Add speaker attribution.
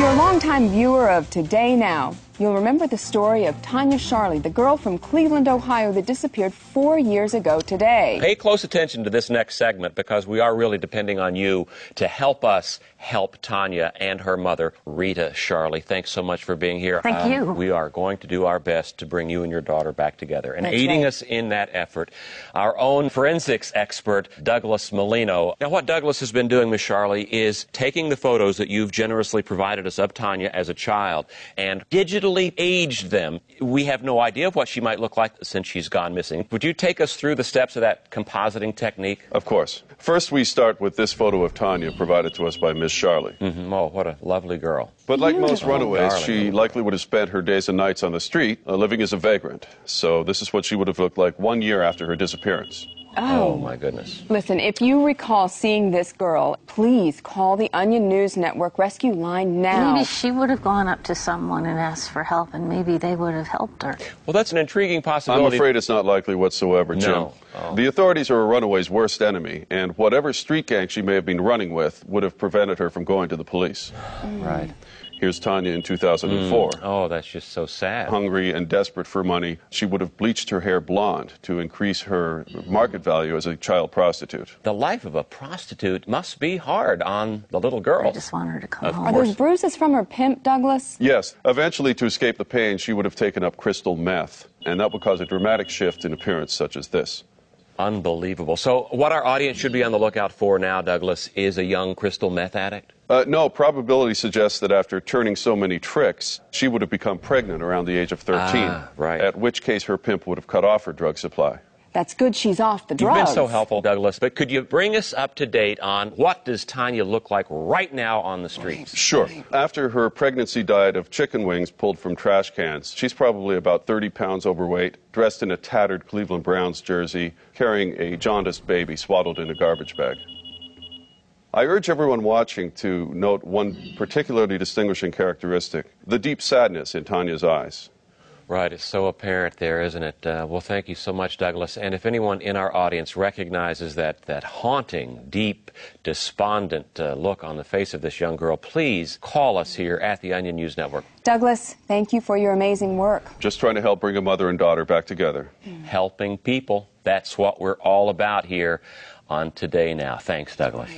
Speaker 1: you're a longtime viewer of Today Now, you'll remember the story of Tanya Charlie, the girl from Cleveland, Ohio that disappeared 4 years ago today.
Speaker 2: Pay close attention to this next segment because we are really depending on you to help us help Tanya and her mother, Rita Charlie. Thanks so much for being here.
Speaker 3: Thank you.
Speaker 2: We are going to do our best to bring you and your daughter back together. And
Speaker 1: That's
Speaker 2: aiding
Speaker 1: right.
Speaker 2: us in that effort, our own forensics expert, Douglas Molino. Now, what Douglas has been doing, Miss Charlie, is taking the photos that you've generously provided us of Tanya as a child and digitally aged them. We have no idea of what she might look like since she's gone missing. Would you take us through the steps of that compositing technique?
Speaker 4: Of course. First, we start with this photo of Tanya provided to us by Miss Charlie.
Speaker 2: Oh, what a lovely girl.
Speaker 4: But like most runaways,
Speaker 2: darling.
Speaker 4: she likely would have spent her days and nights on the street, living as a vagrant. So this is what she would have looked like 1 year after her disappearance.
Speaker 2: Oh, my goodness.
Speaker 1: Listen, if you recall seeing this girl, please call the Onion News Network rescue line now.
Speaker 3: Maybe she would have gone up to someone and asked for help, and maybe they would have helped her.
Speaker 2: Well, that's an intriguing possibility.
Speaker 4: I'm afraid it's not likely whatsoever, Jim.
Speaker 2: No. Oh.
Speaker 4: The authorities are a runaway's worst enemy, and whatever street gang she may have been running with would have prevented her from going to the police.
Speaker 2: Right.
Speaker 4: Here's Tanya in 2004.
Speaker 2: Oh, that's just so sad.
Speaker 4: Hungry and desperate for money, she would have bleached her hair blonde to increase her market value as a child prostitute.
Speaker 2: The life of a prostitute must be hard on the little girl.
Speaker 3: I just want her to come home.
Speaker 1: Are those bruises from her pimp, Douglas?
Speaker 4: Yes. Eventually, to escape the pain, she would have taken up crystal meth, and that would cause a dramatic shift in appearance such as this.
Speaker 2: Unbelievable. So what our audience should be on the lookout for now, Douglas, is a young crystal meth addict?
Speaker 4: No, probability suggests that after turning so many tricks, she would have become pregnant around the age of 13,
Speaker 2: right.
Speaker 4: At which case her pimp would have cut off her drug supply.
Speaker 1: That's good she's off the
Speaker 2: You've
Speaker 1: drugs.
Speaker 2: been so helpful, Douglas, but could you bring us up to date on what does Tanya look like right now on the streets?
Speaker 4: Sure. After her pregnancy diet of chicken wings pulled from trash cans, she's probably about 30 pounds overweight, dressed in a tattered Cleveland Browns jersey, carrying a jaundiced baby swaddled in a garbage bag. I urge everyone watching to note one particularly distinguishing characteristic, the deep sadness in Tanya's eyes.
Speaker 2: Right, it's so apparent there, isn't it? Well, thank you so much, Douglas. And if anyone in our audience recognizes that haunting, deep, despondent look on the face of this young girl, please call us here at the Onion News Network.
Speaker 1: Douglas, thank you for your amazing work.
Speaker 4: Just trying to help bring a mother and daughter back together.
Speaker 2: Helping people, that's what we're all about here on Today Now. Thanks, Douglas.